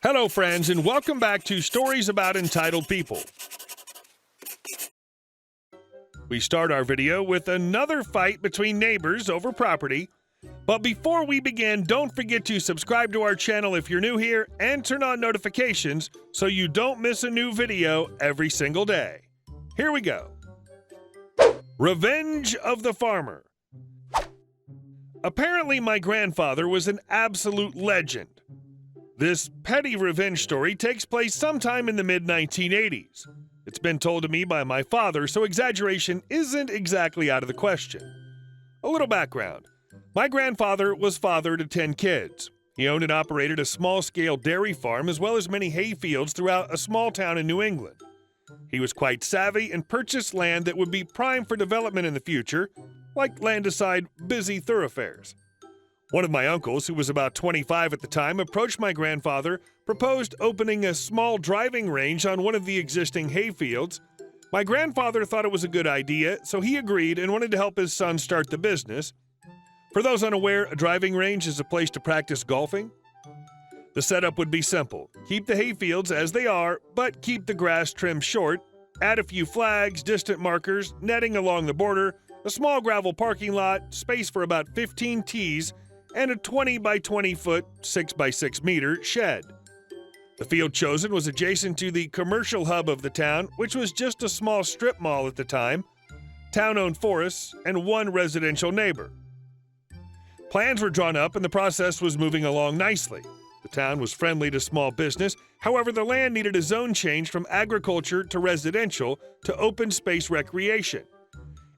Hello, friends, and welcome back to Stories About Entitled People. We start our video with another fight between neighbors over property. But before we begin, don't forget to subscribe to our channel if you're new here and turn on notifications so you don't miss a new video every single day. Here we go. Revenge of the Farmer. Apparently, my grandfather was an absolute legend. This petty revenge story takes place sometime in the mid-1980s. It's been told to me by my father, so exaggeration isn't exactly out of the question. A little background. My grandfather was father to 10 kids. He owned and operated a small-scale dairy farm as well as many hay fields throughout a small town in New England. He was quite savvy and purchased land that would be prime for development in the future, like land-aside busy thoroughfares. One of my uncles, who was about 25 at the time, approached my grandfather, proposed opening a small driving range on one of the existing hay fields. My grandfather thought it was a good idea, so he agreed and wanted to help his son start the business. For those unaware, a driving range is a place to practice golfing. The setup would be simple. Keep the hay fields as they are, but keep the grass trimmed short. Add a few flags, distant markers, netting along the border, a small gravel parking lot, space for about 15 tees, and a 20 by 20 foot, 6 by 6 meter shed. The field chosen was adjacent to the commercial hub of the town, which was just a small strip mall at the time, town-owned forests, and one residential neighbor. Plans were drawn up and the process was moving along nicely. The town was friendly to small business, however the land needed a zone change from agriculture to residential to open space recreation.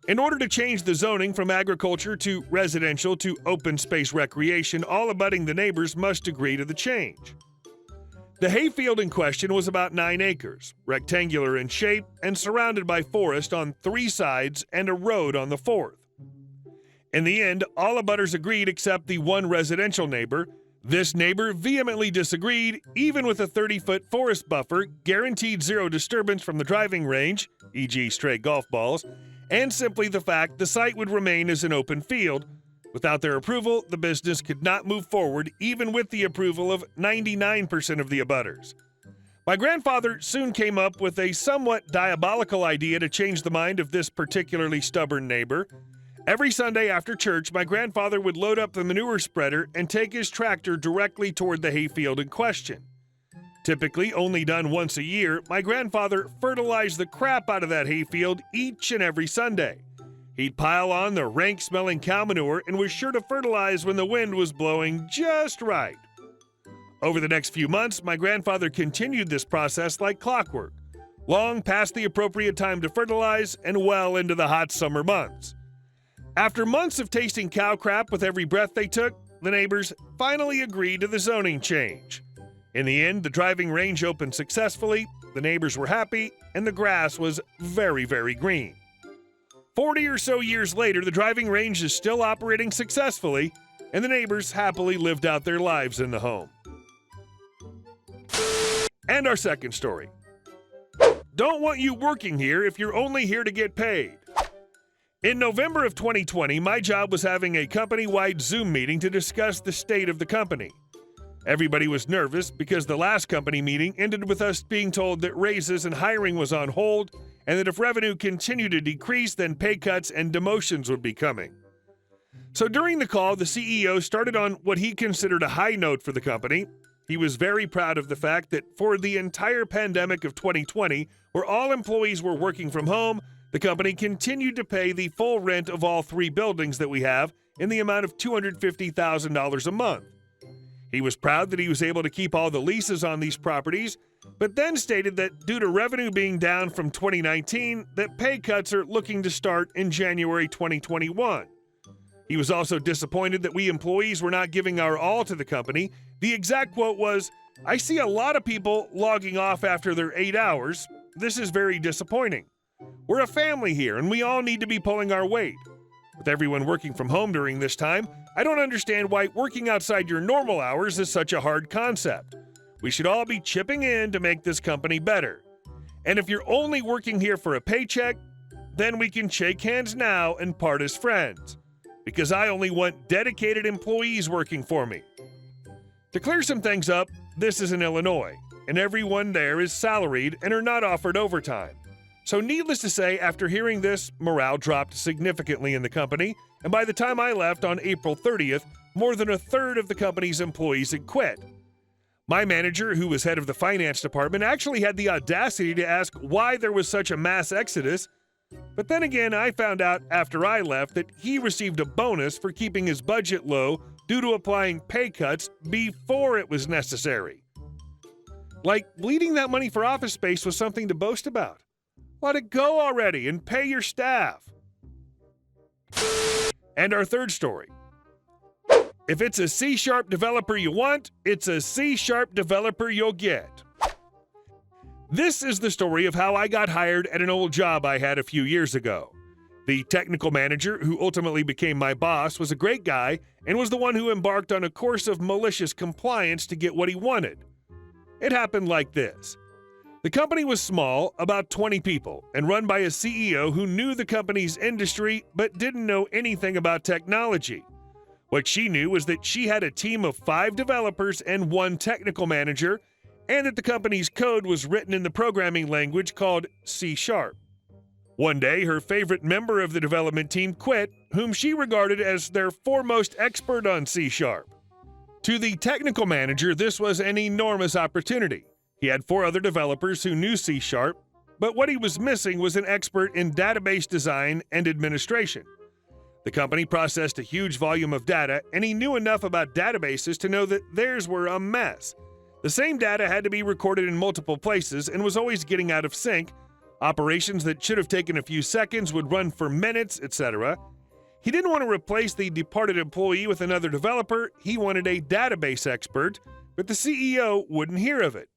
In order to change the zoning from agriculture to residential to open space recreation, all abutting the neighbors must agree to the change. The hayfield in question was about 9 acres, rectangular in shape, and surrounded by forest on 3 sides and a road on the 4th. In the end, all abutters agreed except the one residential neighbor. This neighbor vehemently disagreed, even with a 30-foot forest buffer, guaranteed zero disturbance from the driving range, e.g. stray golf balls, and simply the fact the site would remain as an open field. Without their approval, the business could not move forward, even with the approval of 99% of the abutters. My grandfather soon came up with a somewhat diabolical idea to change the mind of this particularly stubborn neighbor. Every Sunday after church, my grandfather would load up the manure spreader and take his tractor directly toward the hayfield in question. Typically only done once a year, my grandfather fertilized the crap out of that hayfield each and every Sunday. He'd pile on the rank-smelling cow manure and was sure to fertilize when the wind was blowing just right. Over the next few months, my grandfather continued this process like clockwork, long past the appropriate time to fertilize and well into the hot summer months. After months of tasting cow crap with every breath they took, the neighbors finally agreed to the zoning change. In the end, the driving range opened successfully, the neighbors were happy, and the grass was very, very green. 40 or so years later, the driving range is still operating successfully, and the neighbors happily lived out their lives in the home. And our second story. Don't want you working here if you're only here to get paid. In November of 2020, my job was having a company-wide Zoom meeting to discuss the state of the company. Everybody was nervous because the last company meeting ended with us being told that raises and hiring was on hold, and that if revenue continued to decrease, then pay cuts and demotions would be coming. So during the call, the CEO started on what he considered a high note for the company. He was very proud of the fact that for the entire pandemic of 2020, where all employees were working from home, the company continued to pay the full rent of all 3 buildings that we have in the amount of $250,000 a month. He was proud that he was able to keep all the leases on these properties, but then stated that due to revenue being down from 2019, that pay cuts are looking to start in January 2021. He was also disappointed that we employees were not giving our all to the company. The exact quote was, "I see a lot of people logging off after their 8 hours. This is very disappointing. We're a family here and we all need to be pulling our weight. With everyone working from home during this time, I don't understand why working outside your normal hours is such a hard concept. We should all be chipping in to make this company better. And if you're only working here for a paycheck, then we can shake hands now and part as friends. Because I only want dedicated employees working for me." To clear some things up, this is in Illinois, and everyone there is salaried and are not offered overtime. So needless to say, after hearing this, morale dropped significantly in the company, and by the time I left on April 30th, more than a third of the company's employees had quit. My manager, who was head of the finance department, actually had the audacity to ask why there was such a mass exodus, but then again, I found out after I left that he received a bonus for keeping his budget low due to applying pay cuts before it was necessary. Like, bleeding that money for office space was something to boast about. Let it go already and pay your staff. And our third story. If it's a C-Sharp developer you want, it's a C-Sharp developer you'll get. This is the story of how I got hired at an old job I had a few years ago. The technical manager, who ultimately became my boss, was a great guy and was the one who embarked on a course of malicious compliance to get what he wanted. It happened like this. The company was small, about 20 people, and run by a CEO who knew the company's industry but didn't know anything about technology. What she knew was that she had a team of 5 developers and 1 technical manager, and that the company's code was written in the programming language called C#. One day, her favorite member of the development team quit, whom she regarded as their foremost expert on C#. To the technical manager, this was an enormous opportunity. He had 4 other developers who knew C#, but what he was missing was an expert in database design and administration. The company processed a huge volume of data, and he knew enough about databases to know that theirs were a mess. The same data had to be recorded in multiple places and was always getting out of sync. Operations that should have taken a few seconds would run for minutes, etc. He didn't want to replace the departed employee with another developer. He wanted a database expert, but the CEO wouldn't hear of it.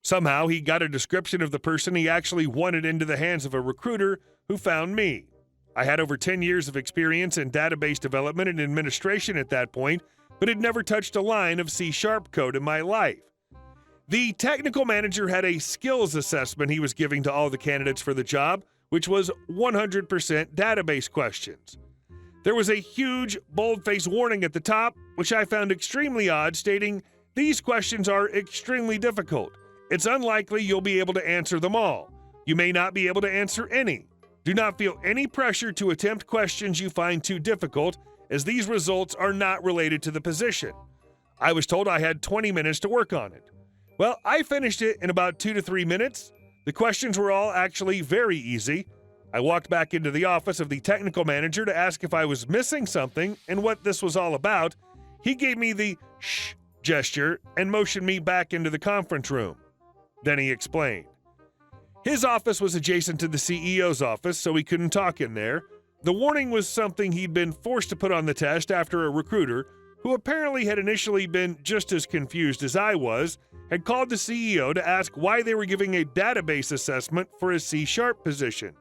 Somehow, he got a description of the person he actually wanted into the hands of a recruiter who found me. I had over 10 years of experience in database development and administration at that point, but had never touched a line of C# code in my life. The technical manager had a skills assessment he was giving to all the candidates for the job, which was 100% database questions. There was a huge, bold-faced warning at the top, which I found extremely odd, stating, "These questions are extremely difficult. It's unlikely you'll be able to answer them all. You may not be able to answer any. Do not feel any pressure to attempt questions you find too difficult, as these results are not related to the position." I was told I had 20 minutes to work on it. Well, I finished it in about 2 to 3 minutes. The questions were all actually very easy. I walked back into the office of the technical manager to ask if I was missing something and what this was all about. He gave me the shh gesture and motioned me back into the conference room. Then he explained. His office was adjacent to the CEO's office, so he couldn't talk in there. The warning was something he'd been forced to put on the test after a recruiter, who apparently had initially been just as confused as I was, had called the CEO to ask why they were giving a database assessment for a C# position.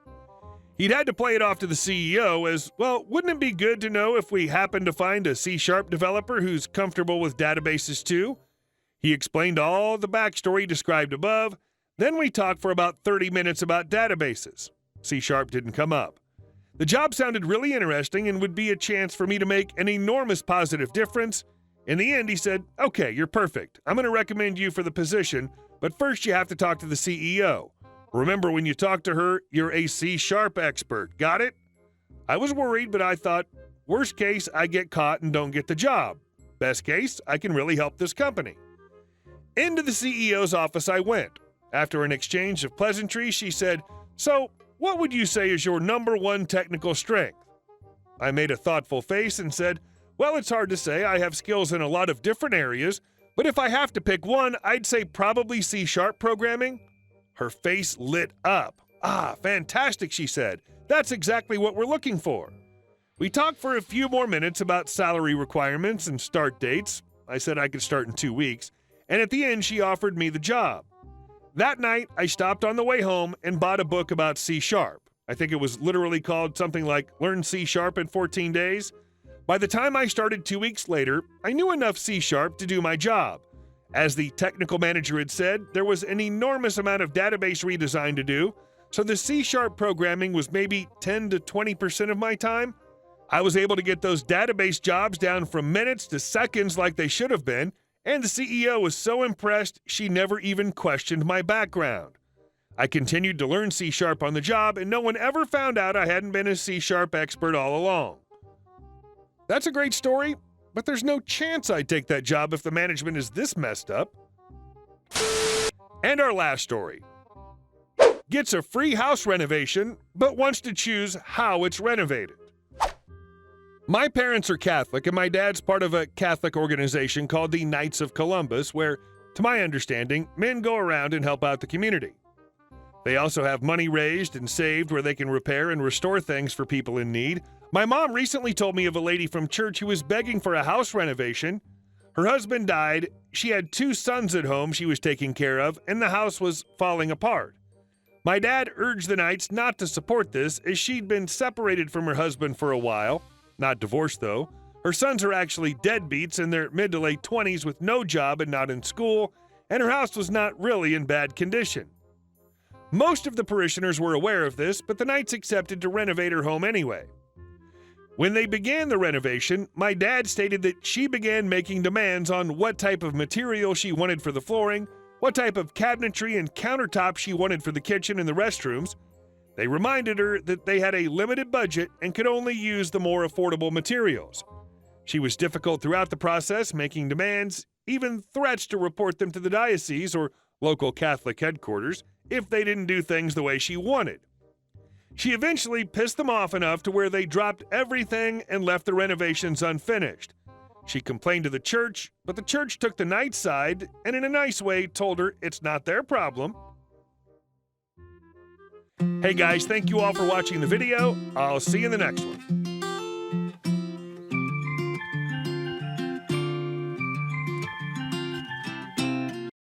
He'd had to play it off to the CEO as, well, wouldn't it be good to know if we happen to find a C# developer who's comfortable with databases too? He explained all the backstory described above. Then we talked for about 30 minutes about databases. C# didn't come up. The job sounded really interesting and would be a chance for me to make an enormous positive difference. In the end, he said, "Okay, you're perfect. I'm going to recommend you for the position, but first you have to talk to the CEO. Remember, when you talk to her, you're a C# expert. Got it?" I was worried, but I thought, worst case, I get caught and don't get the job. Best case, I can really help this company. Into the CEO's office I went. After an exchange of pleasantries, she said, "So, what would you say is your number 1 technical strength?" I made a thoughtful face and said, "Well, it's hard to say. I have skills in a lot of different areas, but if I have to pick one, I'd say probably C# programming." Her face lit up. "Ah, fantastic," she said. "That's exactly what we're looking for." We talked for a few more minutes about salary requirements and start dates. I said I could start in 2 weeks, and at the end she offered me the job. That night, I stopped on the way home and bought a book about C#. I think it was literally called something like Learn C# in 14 Days. By the time I started 2 weeks later, I knew enough C# to do my job. As the technical manager had said, there was an enormous amount of database redesign to do, so the C# programming was maybe 10 to 20% of my time. I was able to get those database jobs down from minutes to seconds like they should have been, And the CEO was so impressed, she never even questioned my background. I continued to learn C# on the job, and no one ever found out I hadn't been a C# expert all along. That's a great story, but there's no chance I'd take that job if the management is this messed up. And our last story. Gets a free house renovation, but wants to choose how it's renovated. My parents are Catholic, and my dad's part of a Catholic organization called the Knights of Columbus, where, to my understanding, men go around and help out the community. They also have money raised and saved where they can repair and restore things for people in need. My mom recently told me of a lady from church who was begging for a house renovation. Her husband died, she had 2 sons at home she was taking care of, and the house was falling apart. My dad urged the Knights not to support this, as she'd been separated from her husband for a while. Not divorced, though. Her sons are actually deadbeats in their mid to late 20s with no job and not in school, and her house was not really in bad condition. Most of the parishioners were aware of this, but the Knights accepted to renovate her home anyway. When they began the renovation, my dad stated that she began making demands on what type of material she wanted for the flooring, what type of cabinetry and countertops she wanted for the kitchen and the restrooms. They reminded her that they had a limited budget and could only use the more affordable materials. She was difficult throughout the process, making demands, even threats to report them to the diocese or local Catholic headquarters if they didn't do things the way she wanted. She eventually pissed them off enough to where they dropped everything and left the renovations unfinished. She complained to the church, but the church took the Knight's side and in a nice way told her it's not their problem. Hey guys, thank you all for watching the video. I'll see you in the next one.